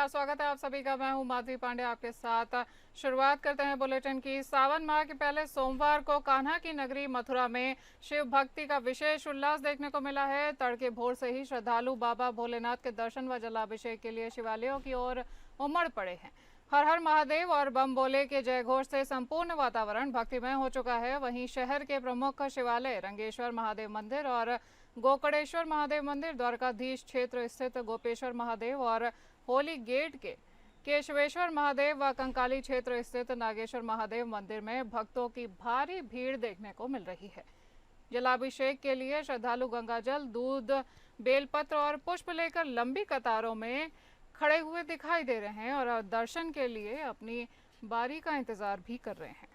नमस्कार, स्वागत है आप सभी का। मैं हूं माधवी पांडे आपके साथ। शुरुआत करते हैं बुलेटिन की। सावन माह के पहले सोमवार को कान्हा की नगरी मथुरा में शिव भक्ति का विशेष उल्लास देखने को मिला है। तड़के भोर से ही श्रद्धालु बाबा भोलेनाथ के दर्शन व जलाभिषेक के लिए शिवालयों की ओर उमड़ पड़े हैं। हर हर महादेव और बम बोले के जयघोष से संपूर्ण वातावरण भक्तिमय हो चुका है। वहीं शहर के प्रमुख शिवालय रंगेश्वर महादेव मंदिर और गोकर्णेश्वर महादेव मंदिर, द्वारकाधीश क्षेत्र स्थित गोपेश्वर महादेव और होली गेट के केशवेश्वर महादेव व कंकाली क्षेत्र स्थित नागेश्वर महादेव मंदिर में भक्तों की भारी भीड़ देखने को मिल रही है। जलाभिषेक के लिए श्रद्धालु गंगाजल, दूध, बेलपत्र और पुष्प लेकर लंबी कतारों में खड़े हुए दिखाई दे रहे हैं और दर्शन के लिए अपनी बारी का इंतजार भी कर रहे हैं।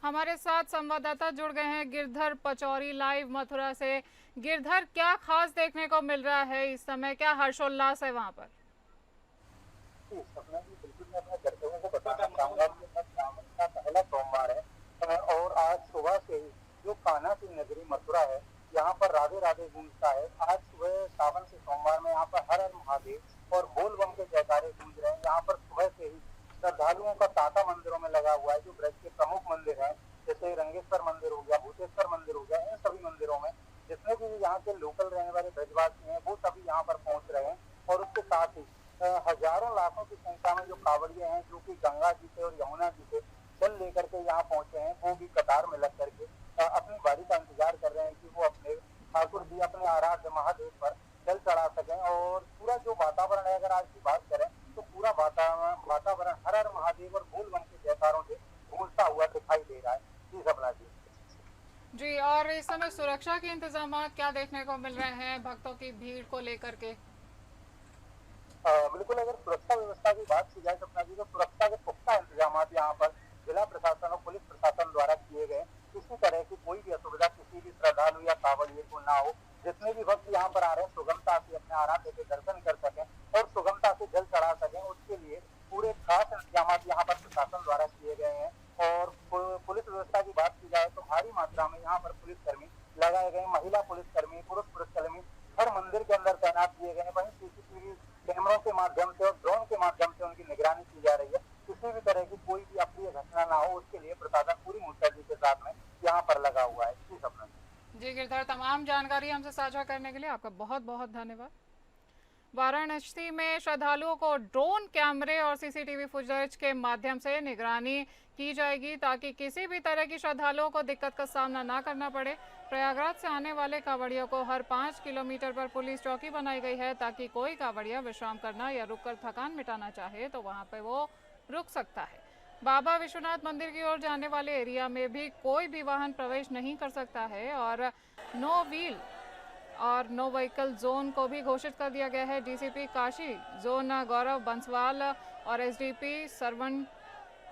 हमारे साथ संवाददाता जुड़ गए हैं गिरधर पचौरी लाइव मथुरा से। गिरधर, क्या खास देखने को मिल रहा है इस समय, क्या हर्षोल्लास है वहां पर? बिल्कुल, मैं अपने दर्शकों को बताना चाहूंगा कि सावन का पहला सोमवार है और आज सुबह से ही जो कान्हा की नगरी मथुरा है, यहाँ पर राधे राधे गूंजता है। आज सुबह सावन से सोमवार में यहाँ पर हर हर महादेव और बोल बम के जयकारे गूंज रहे हैं। यहाँ पर सुबह से ही श्रद्धालुओं का तांता मंदिरों में लगा हुआ है। जो ब्रज के प्रमुख मंदिर हैं, जैसे रंगेश्वर मंदिर हो गया, भूतेश्वर मंदिर हो गया, इन सभी मंदिरों में जितने भी यहाँ के लोकल रहने वाले ब्रजवासी हैं वो सभी यहाँ पर पहुंच रहे हैं। और उसके साथ ही हजारों लाखों की संख्या में जो कांवड़िए हैं, जो कि गंगा जी से और यमुना जी से जल लेकर के यहाँ पहुंचे हैं, वो भी कतार में लग करके अपनी बारी का इंतजार कर रहे हैं कि वो अपने ठाकुर जी, अपने आराध्य महादेव पर जल चढ़ा सकें। और पूरा जो वातावरण है, अगर आज की बात करें तो पूरा वातावरण हर हर महादेव और बोल बम के जयकारों से गूंजता हुआ दिखाई दे रहा है। जी सपना जी, और इस समय सुरक्षा के इंतजाम क्या देखने को मिल रहे हैं भक्तों की भीड़ को लेकर के? बिल्कुल, अगर सुरक्षा व्यवस्था की बात की जाए सपना जी, तो सुरक्षा के पुख्ता इंतजाम यहाँ पर जिला प्रशासन और पुलिस प्रशासन द्वारा किए गए। किसी तरह की कोई भी असुविधा किसी भी श्रद्धालु या कांवड़िए को ना हो। जितने भी भक्त यहाँ पर आ रहे हैं सुगमता से अपने आराध्य के दर्शन कर सकें और सुगमता से जल चढ़ा सकें, उसके लिए पूरे खास इंतजाम यहाँ पर प्रशासन द्वारा किए गए हैं। और पुलिस व्यवस्था की बात की जाए तो भारी मात्रा में यहाँ पर पुलिसकर्मी लगाए गए। महिला पुलिसकर्मी, पुरुष पुलिसकर्मी हर मंदिर के अंदर तैनात किए गए हैं। वहीं सीसीटीवी कैमरों के माध्यम से और ड्रोन के माध्यम से उनकी निगरानी की जा रही है। किसी भी तरह की कोई भी अप्रिय घटना ना हो, उसके लिए प्रशासन पूरी मुस्तैदी के साथ में यहाँ पर लगा हुआ है। जी गिरधर, तमाम जानकारी हमसे साझा करने के लिए आपका बहुत बहुत धन्यवाद। वाराणसी में श्रद्धालुओं को ड्रोन कैमरे और सीसीटीवी फुटेज के माध्यम से निगरानी की जाएगी ताकि किसी भी तरह की श्रद्धालुओं को दिक्कत का सामना ना करना पड़े। प्रयागराज से आने वाले कांवड़ियों को हर 5 किलोमीटर पर पुलिस चौकी बनाई गई है ताकि कोई कांवड़िया विश्राम करना या रुककर थकान मिटाना चाहे तो वहां पे वो रुक सकता है। बाबा विश्वनाथ मंदिर की ओर जाने वाले एरिया में भी कोई भी वाहन प्रवेश नहीं कर सकता है और नो व्हील और नो व्हीकल जोन को भी घोषित कर दिया गया है। डीसीपी काशी जोन गौरव बंसवाल और एसडीपी सरवण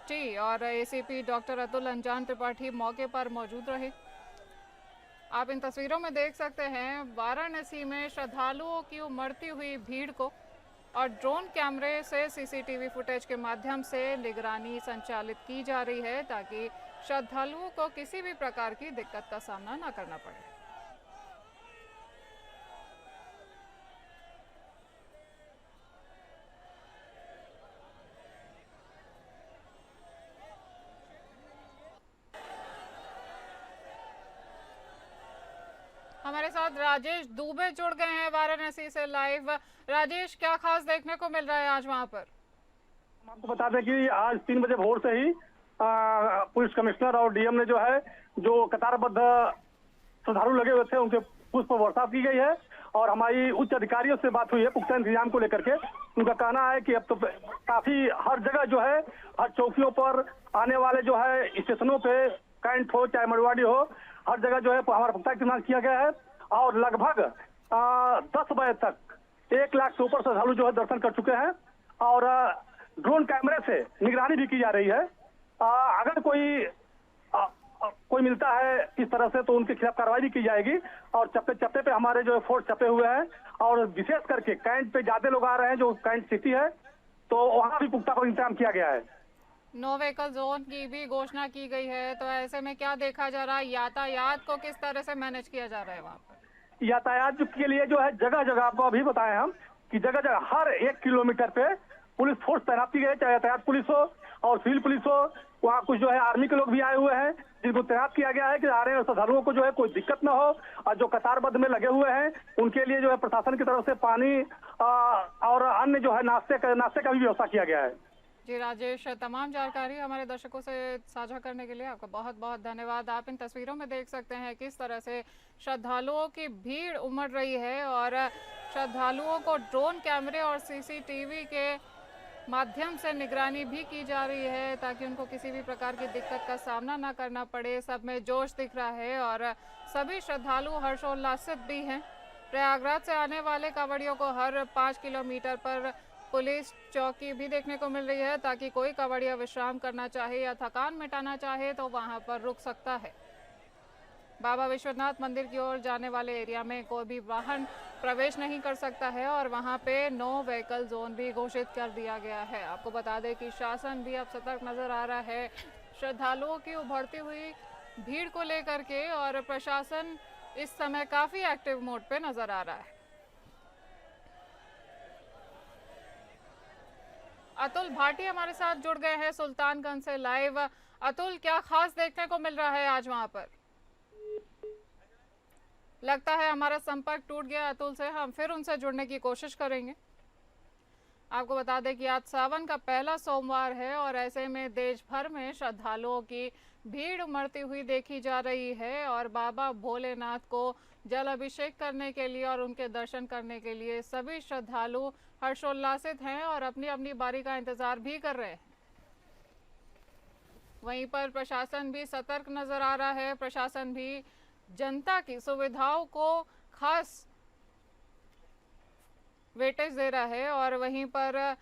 टी और एसीपी डॉक्टर अतुल अंजान त्रिपाठी मौके पर मौजूद रहे। आप इन तस्वीरों में देख सकते हैं वाराणसी में श्रद्धालुओं की उमड़ती हुई भीड़ को और ड्रोन कैमरे से सीसीटीवी फुटेज के माध्यम से निगरानी संचालित की जा रही है ताकि श्रद्धालुओं को किसी भी प्रकार की दिक्कत का सामना न करना पड़े। हमारे साथ राजेश दुबे जुड़ गए हैं वाराणसी से लाइव। राजेश, क्या खास देखने को मिल रहा है आज वहां पर? हम आपको बता दें कि आज 3 बजे भोर से ही पुलिस कमिश्नर और डीएम ने जो है जो कतारबद्ध श्रद्धालु लगे हुए थे उनके पुष्प वर्षा की गई है। और हमारी उच्च अधिकारियों से बात हुई है पुख्ता इंतजाम को लेकर के। उनका कहना है कि अब तो काफी हर जगह जो है, हर चौकियों पर आने वाले जो है स्टेशनों पे, कैंट हो चाहे मरवाड़ी हो, हर जगह जो है हमारा पुख्ता इंतजाम किया गया है। और लगभग 10 बजे तक 1 लाख से ऊपर श्रद्धालु जो है दर्शन कर चुके हैं। और ड्रोन कैमरे से निगरानी भी की जा रही है। अगर कोई मिलता है इस तरह से तो उनके खिलाफ कार्रवाई भी की जाएगी। और चप्पे चप्पे पे हमारे जो फोर्स छपे हुए हैं और विशेष करके कैंट पे ज्यादा लोग आ रहे हैं, जो कैंट सिटी है, तो वहां भी पुख्ता इंतजाम किया गया है। नो व्हीकल जोन की भी घोषणा की गई है, तो ऐसे में क्या देखा जा रहा है, यातायात को किस तरह से मैनेज किया जा रहा है वहाँ पर? यातायात के लिए जो है जगह जगह आपको अभी बताएं हम कि जगह जगह हर 1 किलोमीटर पे पुलिस फोर्स तैनात की गई है, चाहे यातायात पुलिस हो और सिविल पुलिस हो। वहाँ कुछ जो है आर्मी के लोग भी आए हुए हैं जिनको तैनात किया गया है कि आ रहे हैं श्रद्धालुओं को जो है कोई दिक्कत ना हो। और जो कतारबद्ध में लगे हुए हैं उनके लिए जो है प्रशासन की तरफ से पानी और अन्य जो है नाश्ते का भी व्यवस्था किया गया है। जी राजेश, तमाम जानकारी हमारे दर्शकों से साझा करने के लिए आपका बहुत बहुत धन्यवाद। आप इन तस्वीरों में देख सकते हैं किस तरह से श्रद्धालुओं की भीड़ उमड़ रही है और श्रद्धालुओं को ड्रोन कैमरे और सीसीटीवी के माध्यम से निगरानी भी की जा रही है ताकि उनको किसी भी प्रकार की दिक्कत का सामना ना करना पड़े। सब में जोश दिख रहा है और सभी श्रद्धालु हर्षोल्लासित भी हैं। प्रयागराज से आने वाले कांवड़ियों को हर 5 किलोमीटर पर पुलिस चौकी भी देखने को मिल रही है ताकि कोई कांवड़िया विश्राम करना चाहे या थकान मिटाना चाहे तो वहां पर रुक सकता है। बाबा विश्वनाथ मंदिर की ओर जाने वाले एरिया में कोई भी वाहन प्रवेश नहीं कर सकता है और वहां पे नो व्हीकल जोन भी घोषित कर दिया गया है। आपको बता दें कि शासन भी अब सतर्क नजर आ रहा है श्रद्धालुओं की उभरती हुई भीड़ को लेकर के और प्रशासन इस समय काफी एक्टिव मोड पे नजर आ रहा है। अतुल भाटी हमारे साथ जुड़ गए हैं सुल्तानगंज से लाइव। अतुल, क्या खास देखने को मिल रहा है आज वहां पर? लगता है हमारा संपर्क टूट गया अतुल से, हम फिर उनसे जुड़ने की कोशिश करेंगे। आपको बता दें कि आज सावन का पहला सोमवार है और ऐसे में देश भर में श्रद्धालुओं की भीड़ उमड़ती हुई देखी जा रही है और बाबा भोलेनाथ को जल अभिषेक करने के लिए और उनके दर्शन करने के लिए सभी श्रद्धालु हर्षोल्लासित हैं और अपनी अपनी बारी का इंतजार भी कर रहे हैं। वहीं पर प्रशासन भी सतर्क नजर आ रहा है। प्रशासन भी जनता की सुविधाओं को खास वेटेज दे रहा है और वहीं पर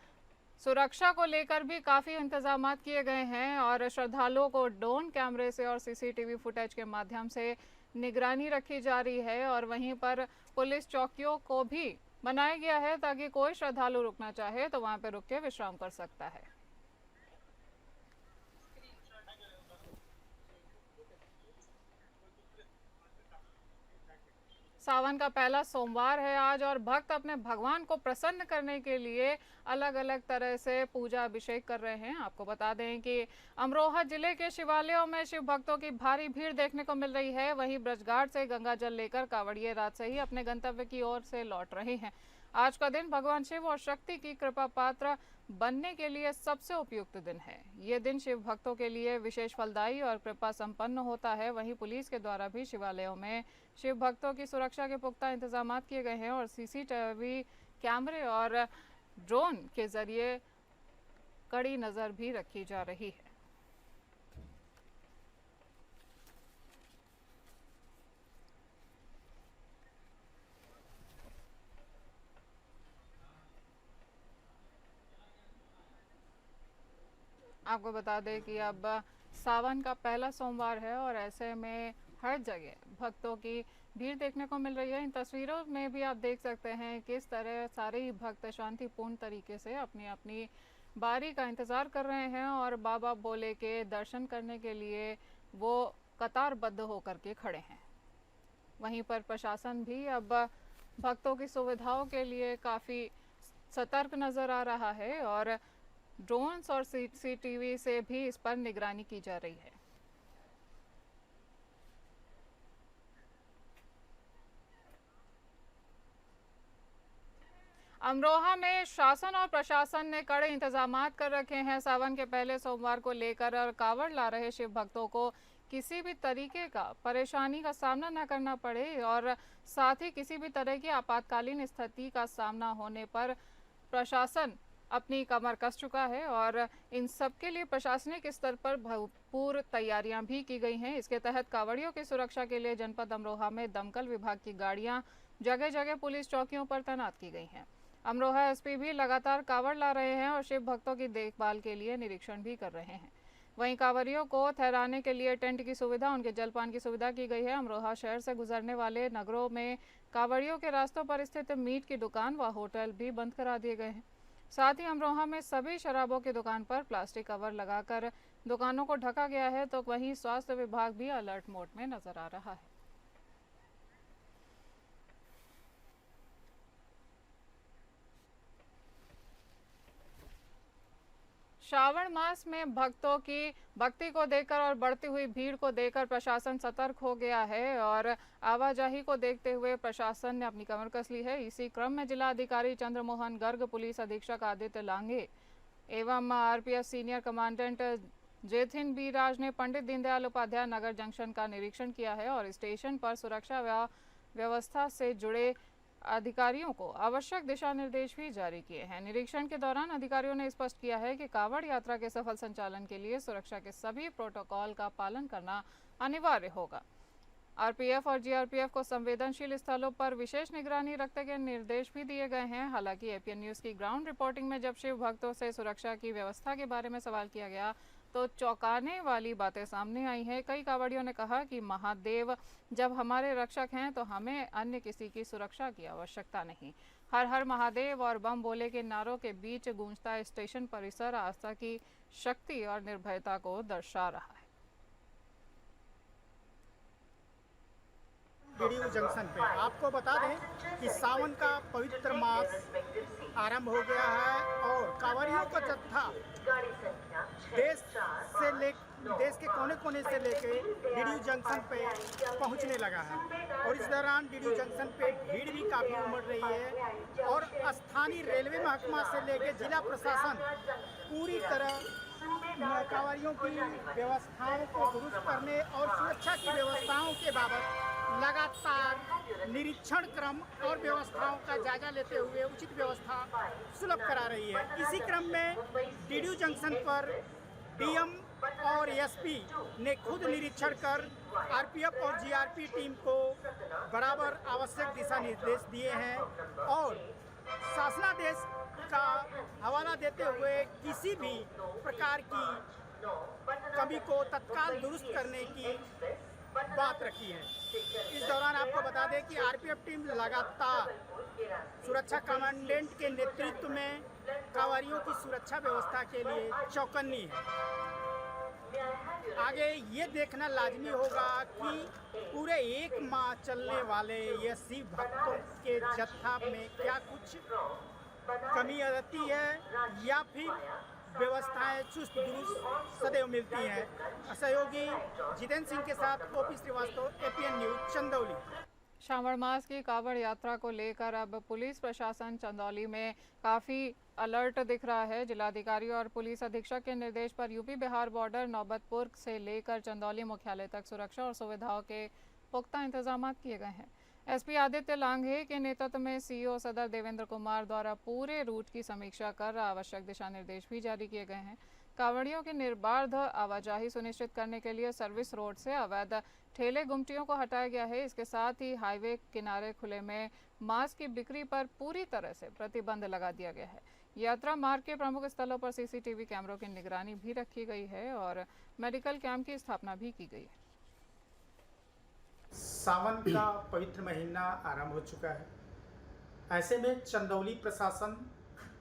सुरक्षा को लेकर भी काफ़ी इंतजाम किए गए हैं और श्रद्धालुओं को ड्रोन कैमरे से और सीसीटीवी फुटेज के माध्यम से निगरानी रखी जा रही है और वहीं पर पुलिस चौकियों को भी बनाया गया है ताकि कोई श्रद्धालु रुकना चाहे तो वहां पर रुक के विश्राम कर सकता है। सावन का पहला सोमवार है आज और भक्त अपने भगवान को प्रसन्न करने के लिए अलग अलग तरह से पूजा अभिषेक कर रहे हैं। आपको बता दें कि अमरोहा जिले के शिवालयों में शिव भक्तों की भारी भीड़ देखने को मिल रही है। वहीं ब्रजघाट से गंगा जल लेकर कांवड़िए रात से ही अपने गंतव्य की ओर से लौट रहे हैं। आज का दिन भगवान शिव और शक्ति की कृपा पात्र बनने के लिए सबसे उपयुक्त दिन है। ये दिन शिव भक्तों के लिए विशेष फलदायी और कृपा संपन्न होता है। वहीं पुलिस के द्वारा भी शिवालयों में शिव भक्तों की सुरक्षा के पुख्ता इंतजाम किए गए हैं और सीसीटीवी कैमरे और ड्रोन के जरिए कड़ी नजर भी रखी जा रही है। आपको बता दें कि अब सावन का पहला सोमवार है और ऐसे में हर जगह भक्तों की भीड़ देखने को मिल रही है। इन तस्वीरों में भी आप देख सकते हैं किस तरह सारे ही भक्त शांतिपूर्ण तरीके से अपनी अपनी बारी का इंतज़ार कर रहे हैं और बाबा भोले के दर्शन करने के लिए वो कतारबद्ध होकर के खड़े हैं। वहीं पर प्रशासन भी अब भक्तों की सुविधाओं के लिए काफ़ी सतर्क नज़र आ रहा है और ड्रोन्स और सीसीटीवी से भी इस पर निगरानी की जा रही है। अमरोहा में शासन और प्रशासन ने कड़े इंतजामात कर रखे हैं। सावन के पहले सोमवार को लेकर और कांवड़ ला रहे शिव भक्तों को किसी भी तरीके का परेशानी का सामना न करना पड़े और साथ ही किसी भी तरह की आपातकालीन स्थिति का सामना होने पर प्रशासन अपनी कमर कस चुका है और इन सब के लिए प्रशासनिक स्तर पर भरपूर तैयारियां भी की गई हैं। इसके तहत कांवड़ियों की सुरक्षा के लिए जनपद अमरोहा में दमकल विभाग की गाड़ियां जगह जगह पुलिस चौकियों पर तैनात की गई हैं। अमरोहा एसपी भी लगातार कांवड़ ला रहे हैं और शिव भक्तों की देखभाल के लिए निरीक्षण भी कर रहे हैं। वहीं कांवड़ियों को ठहराने के लिए टेंट की सुविधा, उनके जलपान की सुविधा की गई है। अमरोहा शहर से गुजरने वाले नगरों में कांवड़ियों के रास्तों पर स्थित मीट की दुकान व होटल भी बंद करा दिए गए हैं। साथ ही अमरोहा में सभी शराबों की दुकान पर प्लास्टिक कवर लगाकर दुकानों को ढका गया है, तो वहीं स्वास्थ्य विभाग भी अलर्ट मोड में नजर आ रहा है। श्रावण मास में भक्तों की भक्ति को देखकर और बढ़ती हुई भीड़ को देखकर प्रशासन सतर्क हो गया है और आवाजाही को देखते हुए प्रशासन ने अपनी कमर कस ली है। इसी क्रम में जिला अधिकारी चंद्रमोहन गर्ग, पुलिस अधीक्षक आदित्य लांघे एवं आरपीएफ सीनियर कमांडेंट जेथिन बी राज ने पंडित दीनदयाल उपाध्याय नगर जंक्शन का निरीक्षण किया है और स्टेशन पर सुरक्षा व्यवस्था से जुड़े अधिकारियों को आवश्यक दिशा निर्देश भी जारी किए हैं। निरीक्षण के दौरान अधिकारियों ने स्पष्ट किया है कि कांवड़ यात्रा के सफल संचालन के लिए सुरक्षा के सभी प्रोटोकॉल का पालन करना अनिवार्य होगा। आरपीएफ और जीआरपीएफ को संवेदनशील स्थलों पर विशेष निगरानी रखने के निर्देश भी दिए गए हैं। हालांकि एपीएन न्यूज की ग्राउंड रिपोर्टिंग में जब शिव भक्तों से सुरक्षा की व्यवस्था के बारे में सवाल किया गया तो चौंकाने वाली बातें सामने आई हैं। कई कांवड़ियों ने कहा कि महादेव जब हमारे रक्षक हैं तो हमें अन्य किसी की सुरक्षा की आवश्यकता नहीं। हर हर महादेव और बम बोले के नारों के बीच गूंजता स्टेशन परिसर आस्था की शक्ति और निर्भयता को दर्शा रहा है। डीडीयू जंक्शन पे आपको बता दें कि सावन का पवित्र मास आरंभ हो गया है और कांवड़ियों का जत्था देश के कोने कोने से लेके डीडीयू जंक्शन पे पहुंचने लगा है और इस दौरान डीडीयू जंक्शन पे भीड़ भी काफ़ी उमड़ रही है और स्थानीय रेलवे महकमा से लेके जिला प्रशासन पूरी तरह कांवड़ियों की व्यवस्थाओं को दुरुस्त करने और सुरक्षा की व्यवस्थाओं के बाबत लगातार निरीक्षण क्रम और व्यवस्थाओं का जायजा लेते हुए उचित व्यवस्था सुलभ करा रही है। इसी क्रम में डीडीयू जंक्शन पर डीएम और एसपी ने खुद निरीक्षण कर आरपीएफ और जीआरपी टीम को बराबर आवश्यक दिशा निर्देश दिए हैं और शासनादेश का हवाला देते हुए किसी भी प्रकार की कमी को तत्काल दुरुस्त करने की बात रखी है। इस दौरान आपको बता दें कि आरपीएफ टीम लगातार सुरक्षा कमांडेंट के नेतृत्व में कांवड़ियों की सुरक्षा व्यवस्था के लिए चौकन्नी है। आगे ये देखना लाजमी होगा कि पूरे एक माह चलने वाले ये शिव भक्तों के जत्था में क्या कुछ कमी आती है या फिर व्यवस्थाएं चुस्त दुरुस्त सदैव मिलती हैं। सहयोगी जितेंद्र सिंह के साथ OP Srivastava, APN news, Chandauli. श्रावण मास की कांवड़ यात्रा को लेकर अब पुलिस प्रशासन चंदौली में काफ़ी अलर्ट दिख रहा है। जिलाधिकारी और पुलिस अधीक्षक के निर्देश पर यूपी बिहार बॉर्डर नौबतपुर से लेकर चंदौली मुख्यालय तक सुरक्षा और सुविधाओं के पुख्ता इंतजाम किए गए हैं। एसपी आदित्य लांघे के नेतृत्व में सीईओ सदर देवेंद्र कुमार द्वारा पूरे रूट की समीक्षा कर आवश्यक दिशा निर्देश भी जारी किए गए हैं। कांवड़ियों की निर्बाध आवाजाही सुनिश्चित करने के लिए सर्विस रोड से अवैध ठेले गुमटियों को हटाया गया है। इसके साथ ही हाईवे किनारे खुले में मांस की बिक्री पर पूरी तरह से प्रतिबंध लगा दिया गया है। यात्रा मार्ग के प्रमुख स्थलों पर सीसीटीवी कैमरों की निगरानी भी रखी गई है और मेडिकल कैंप की स्थापना भी की गई है। सावन का पवित्र महीना आरंभ हो चुका है। ऐसे में चंदौली प्रशासन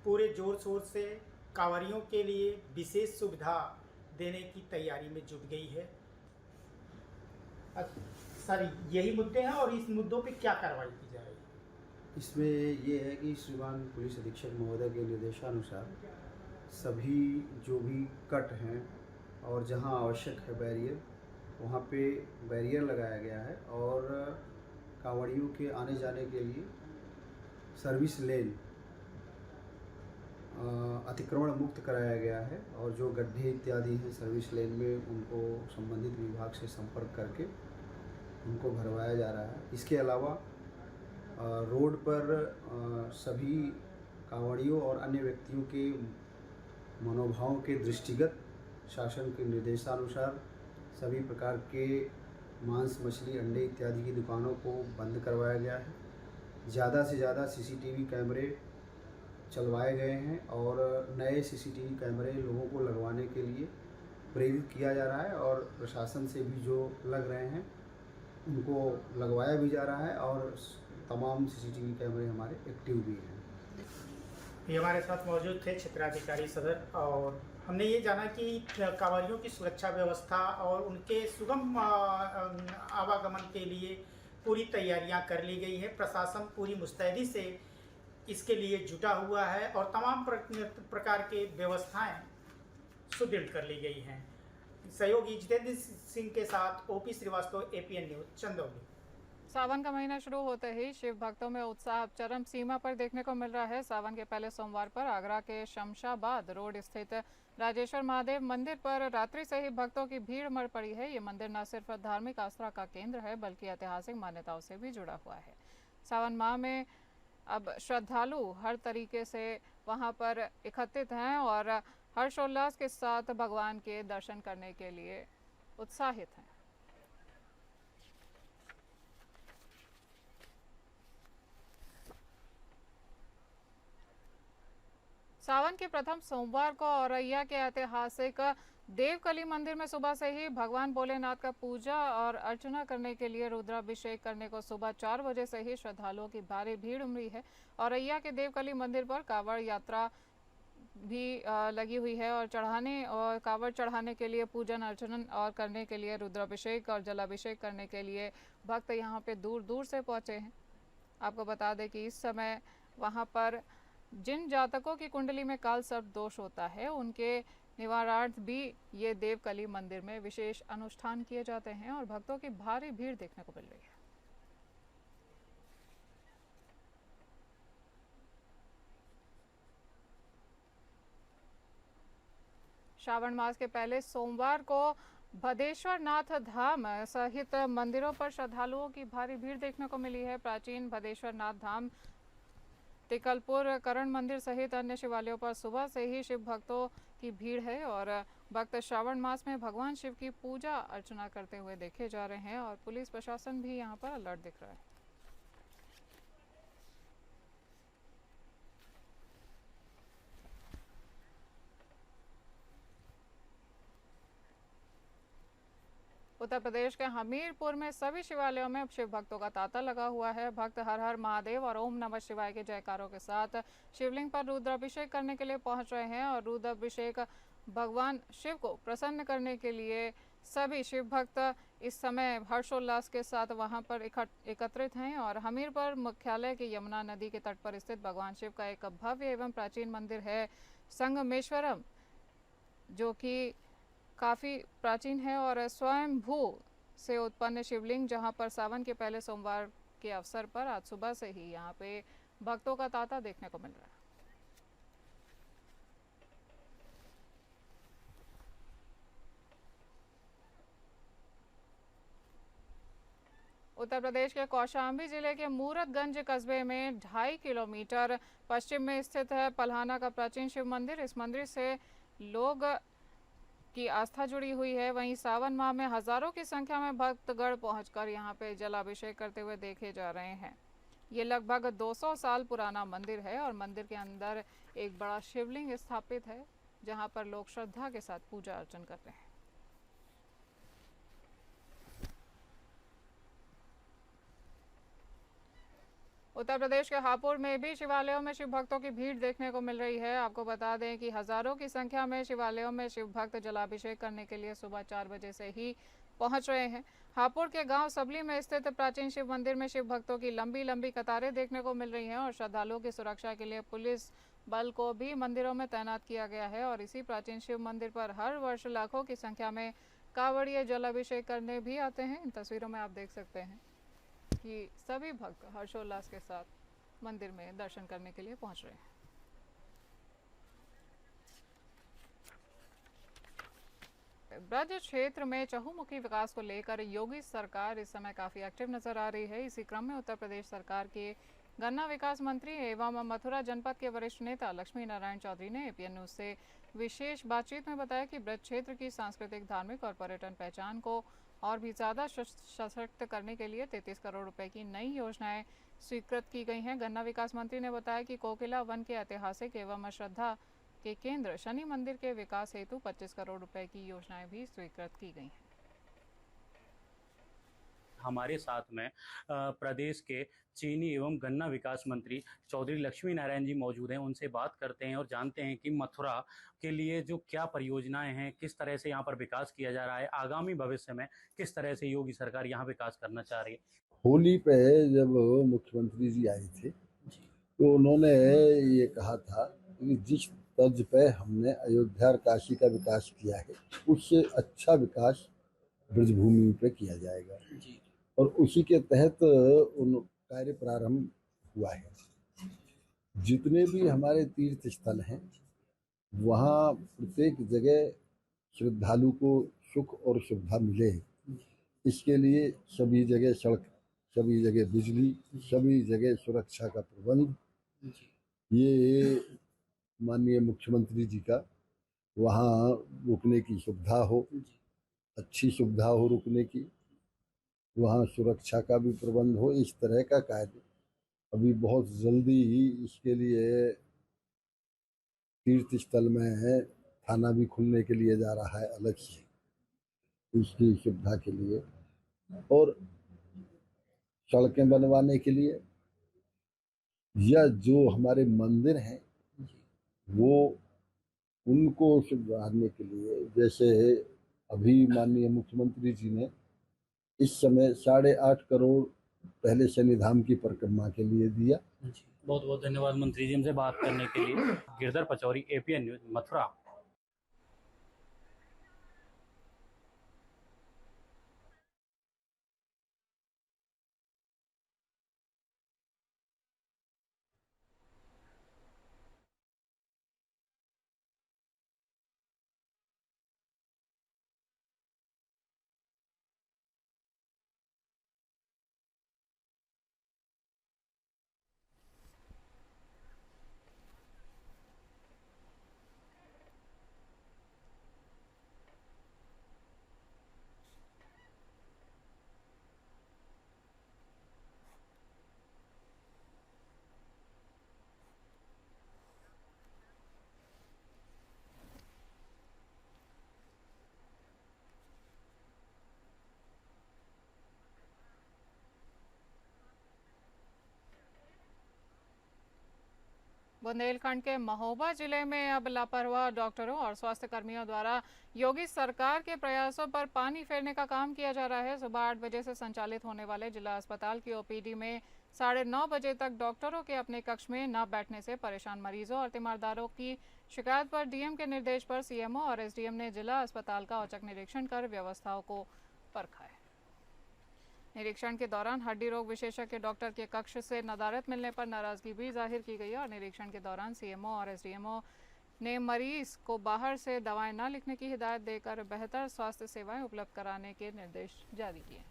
पूरे जोर शोर से कांवड़ियों के लिए विशेष सुविधा देने की तैयारी में जुट गई है। सर, यही मुद्दे हैं और इस मुद्दों पे क्या कार्रवाई की जा रही है? इसमें ये है कि श्रीमान पुलिस अधीक्षक महोदय के निर्देशानुसार सभी जो भी कट हैं और जहां आवश्यक है बैरियर, वहाँ पे बैरियर लगाया गया है और कांवड़ियों के आने जाने के लिए सर्विस लेन अतिक्रमण मुक्त कराया गया है और जो गड्ढे इत्यादि हैं सर्विस लेन में उनको संबंधित विभाग से संपर्क करके उनको भरवाया जा रहा है। इसके अलावा रोड पर सभी कांवड़ियों और अन्य व्यक्तियों के मनोभावों के दृष्टिगत शासन के निर्देशानुसार सभी प्रकार के मांस, मछली, अंडे इत्यादि की दुकानों को बंद करवाया गया है। ज़्यादा से ज़्यादा सीसीटीवी कैमरे चलवाए गए हैं और नए सीसीटीवी कैमरे लोगों को लगवाने के लिए प्रेरित किया जा रहा है और प्रशासन से भी जो लग रहे हैं उनको लगवाया भी जा रहा है और तमाम सीसीटीवी कैमरे हमारे एक्टिव भी हैं। ये हमारे साथ मौजूद थे क्षेत्राधिकारी सदर, और हमने ये जाना कि कांवड़ियों की सुरक्षा व्यवस्था और उनके सुगम आवागमन के लिए पूरी तैयारियां कर ली गई है। प्रशासन पूरी मुस्तैदी से इसके लिए जुटा हुआ है और तमाम प्रकार के व्यवस्थाएं सुदृढ़ कर ली गई हैं। सहयोगी जितेंद्र सिंह के साथ OP Srivastava, APN news, Chandauli. सावन का महीना शुरू होते ही शिव भक्तों में उत्साह चरम सीमा पर देखने को मिल रहा है। सावन के पहले सोमवार पर आगरा के शमशाबाद रोड स्थित राजेश्वर महादेव मंदिर पर रात्रि से ही भक्तों की भीड़ उमड़ पड़ी है। ये मंदिर न सिर्फ धार्मिक आस्था का केंद्र है बल्कि ऐतिहासिक मान्यताओं से भी जुड़ा हुआ है। सावन माह में अब श्रद्धालु हर तरीके से वहां पर एकत्रित हैं और हर्षोल्लास के साथ भगवान के दर्शन करने के लिए उत्साहित हैं। सावन के प्रथम सोमवार को औरैया के ऐतिहासिक देवकली मंदिर में सुबह से ही भगवान भोलेनाथ का पूजा और अर्चना करने के लिए रुद्राभिषेक करने को सुबह 4 बजे से ही श्रद्धालुओं की भारी भीड़ उमड़ी है। औरैया के देवकली मंदिर पर कांवड़ यात्रा भी लगी हुई है और कांवड़ चढ़ाने के लिए पूजन अर्चन और करने के लिए रुद्राभिषेक और जलाभिषेक करने के लिए भक्त यहाँ पे दूर दूर से पहुँचे हैं। आपको बता दें कि इस समय वहाँ पर जिन जातकों की कुंडली में काल सर्प दोष होता है उनके निवारणार्थ भी ये देवकली मंदिर में विशेष अनुष्ठान किए जाते हैं और भक्तों की भारी भीड़ देखने को मिल रही है। श्रावण मास के पहले सोमवार को भदेश्वर नाथ धाम सहित मंदिरों पर श्रद्धालुओं की भारी भीड़ देखने को मिली है। प्राचीन भदेश्वर नाथ धाम, तिकलपुर करण मंदिर सहित अन्य शिवालयों पर सुबह से ही शिव भक्तों की भीड़ है और भक्त श्रावण मास में भगवान शिव की पूजा अर्चना करते हुए देखे जा रहे हैं और पुलिस प्रशासन भी यहां पर अलर्ट दिख रहा है। उत्तर प्रदेश के हमीरपुर में सभी शिवालयों में शिव भक्तों का तांता लगा हुआ है। भक्त हर हर महादेव और ओम नमः शिवाय के जयकारों के साथ शिवलिंग पर रुद्राभिषेक करने के लिए पहुंच रहे हैं और रुद्राभिषेक भगवान शिव को प्रसन्न करने के लिए सभी शिव भक्त इस समय हर्षोल्लास के साथ वहां पर एकत्रित हैं और हमीरपुर मुख्यालय के यमुना नदी के तट पर स्थित भगवान शिव का एक भव्य एवं प्राचीन मंदिर है संगमेश्वरम, जो कि काफ़ी प्राचीन है और स्वयंभू से उत्पन्न शिवलिंग, जहां पर सावन के पहले सोमवार के अवसर पर आज सुबह से ही यहां पे भक्तों का तांता देखने को मिल रहा है। उत्तर प्रदेश के कौशाम्बी जिले के मूरतगंज कस्बे में 2.5 किलोमीटर पश्चिम में स्थित है पल्हाना का प्राचीन शिव मंदिर। इस मंदिर से लोग की आस्था जुड़ी हुई है। वहीं सावन माह में हजारों की संख्या में भक्तगण पहुंचकर यहां पे जलाभिषेक करते हुए देखे जा रहे हैं। ये लगभग 200 साल पुराना मंदिर है और मंदिर के अंदर एक बड़ा शिवलिंग स्थापित है जहां पर लोग श्रद्धा के साथ पूजा अर्चन कर रहे हैं। उत्तर प्रदेश के हापुड़ में भी शिवालयों में शिव भक्तों की भीड़ देखने को मिल रही है। आपको बता दें कि हजारों की संख्या में शिवालयों में शिव भक्त जलाभिषेक करने के लिए सुबह 4 बजे से ही पहुंच रहे हैं। हापुड़ के गांव सबली में स्थित प्राचीन शिव मंदिर में शिव भक्तों की लंबी लंबी कतारें देखने को मिल रही हैं और श्रद्धालुओं की सुरक्षा के लिए पुलिस बल को भी मंदिरों में तैनात किया गया है। और इसी प्राचीन शिव मंदिर पर हर वर्ष लाखों की संख्या में कांवड़िए जलाभिषेक करने भी आते हैं। इन तस्वीरों में आप देख सकते हैं कि सभी भक्त हर्षोल्लास के साथ मंदिर में दर्शन करने के लिए पहुंच रहे हैं। ब्रज क्षेत्र में चहुमुखी विकास को लेकर योगी सरकार इस समय काफी एक्टिव नजर आ रही है। इसी क्रम में उत्तर प्रदेश सरकार के गन्ना विकास मंत्री एवं मथुरा जनपद के वरिष्ठ नेता लक्ष्मी नारायण चौधरी ने एपीएन न्यूज से विशेष बातचीत में बताया कि ब्रज क्षेत्र की सांस्कृतिक, धार्मिक और पर्यटन पहचान को और भी ज़्यादा सशक्त करने के लिए 33 करोड़ रुपए की नई योजनाएं स्वीकृत की गई हैं। गन्ना विकास मंत्री ने बताया कि कोकिला वन के ऐतिहासिक एवं श्रद्धा के केंद्र शनि मंदिर के विकास हेतु 25 करोड़ रुपए की योजनाएं भी स्वीकृत की गई हैं। हमारे साथ में प्रदेश के चीनी एवं गन्ना विकास मंत्री चौधरी लक्ष्मी नारायण जी मौजूद हैं। उनसे बात करते हैं और जानते हैं कि मथुरा के लिए जो क्या परियोजनाएं हैं, किस तरह से यहाँ पर विकास किया जा रहा है, आगामी भविष्य में किस तरह से योगी सरकार यहाँ विकास करना चाह रही है। होली पे जब मुख्यमंत्री जी आए थे तो उन्होंने ये कहा था कि जिस तर्ज पे हमने अयोध्या और काशी का विकास किया है उससे अच्छा विकास ब्रजभूमि पे किया जाएगा और उसी के तहत उन कार्य प्रारंभ हुआ है। जितने भी हमारे तीर्थ स्थल हैं वहाँ प्रत्येक जगह श्रद्धालु को सुख और सुविधा मिले, इसके लिए सभी जगह सड़क, सभी जगह बिजली, सभी जगह सुरक्षा का प्रबंध, ये माननीय मुख्यमंत्री जी का वहाँ रुकने की सुविधा हो, अच्छी सुविधा हो रुकने की, वहाँ सुरक्षा का भी प्रबंध हो, इस तरह का कार्य अभी बहुत जल्दी ही इसके लिए तीर्थ स्थल में है थाना भी खुलने के लिए जा रहा है अलग से इसकी सुविधा के लिए, और सड़कें बनवाने के लिए, या जो हमारे मंदिर हैं वो उनको सुधारने के लिए, जैसे अभी माननीय मुख्यमंत्री जी ने इस समय 8.5 करोड़ पहले शनिधाम की परिक्रमा के लिए दिया। बहुत बहुत धन्यवाद मंत्री जी हमसे बात करने के लिए। Girdhar Pachauri, APN news, Mathura. बुंदेलखंड के महोबा जिले में अब लापरवाह डॉक्टरों और स्वास्थ्य कर्मियों द्वारा योगी सरकार के प्रयासों पर पानी फेरने का काम किया जा रहा है। सुबह 8 बजे से संचालित होने वाले जिला अस्पताल की OPD में 9:30 बजे तक डॉक्टरों के अपने कक्ष में न बैठने से परेशान मरीजों और तीमारदारों की शिकायत पर DM के निर्देश पर CMO और SDM ने जिला अस्पताल का औचक निरीक्षण कर व्यवस्थाओं को परखा है। निरीक्षण के दौरान हड्डी रोग विशेषज्ञ डॉक्टर के कक्ष से नदारत मिलने पर नाराजगी भी जाहिर की गई और निरीक्षण के दौरान CMO और SDMO ने मरीज को बाहर से दवाएं न लिखने की हिदायत देकर बेहतर स्वास्थ्य सेवाएं उपलब्ध कराने के निर्देश जारी किए।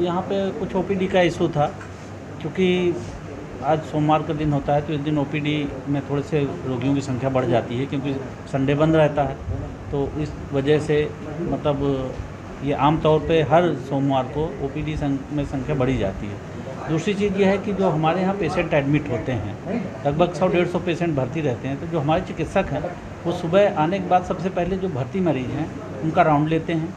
यहाँ पे कुछ OPD का इशू था, क्योंकि आज सोमवार का दिन होता है तो इस दिन OPD में थोड़े से रोगियों की संख्या बढ़ जाती है, क्योंकि संडे बंद रहता है। तो इस वजह से मतलब ये आम तौर पे हर सोमवार को OPD में संख्या बढ़ी जाती है। दूसरी चीज़ ये है कि जो हमारे यहाँ पेशेंट एडमिट होते हैं, लगभग 100-150 पेशेंट भर्ती रहते हैं, तो जो हमारे चिकित्सक हैं वो सुबह आने के बाद सबसे पहले जो भर्ती मरीज़ हैं उनका राउंड लेते हैं,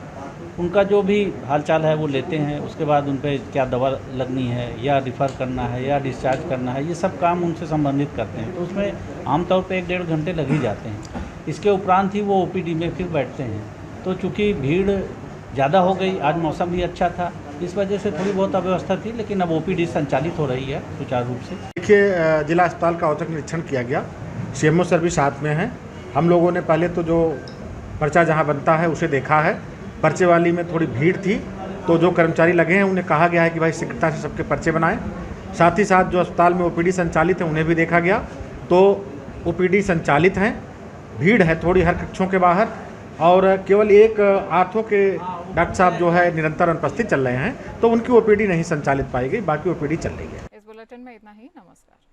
उनका जो भी हालचाल है वो लेते हैं। उसके बाद उन पर क्या दवा लगनी है या रिफ़र करना है या डिस्चार्ज करना है, ये सब काम उनसे संबंधित करते हैं। तो उसमें आमतौर पे 1-1.5 घंटे लग ही जाते हैं। इसके उपरांत ही वो OPD में फिर बैठते हैं। तो चूँकि भीड़ ज़्यादा हो गई, आज मौसम भी अच्छा था, इस वजह से थोड़ी बहुत अव्यवस्था थी, लेकिन अब OPD संचालित हो रही है सुचारू रूप से। देखिए, जिला अस्पताल का औचक निरीक्षण किया गया, CMO सर भी साथ में हैं। हम लोगों ने पहले तो जो पर्चा जहाँ बनता है उसे देखा है। पर्चे वाली में थोड़ी भीड़ थी, तो जो कर्मचारी लगे हैं उन्हें कहा गया है कि भाई शीघ्रता से सबके पर्चे बनाएं। साथ ही साथ जो अस्पताल में OPD संचालित है उन्हें भी देखा गया, तो OPD संचालित हैं। भीड़ है थोड़ी हर कक्षों के बाहर, और केवल एक आंखों के डॉक्टर साहब जो है निरंतर अनुपस्थित चल रहे हैं, तो उनकी OPD नहीं संचालित पाई गई, बाकी OPD चल रही है। इस बुलेटिन में इतना ही। नमस्कार।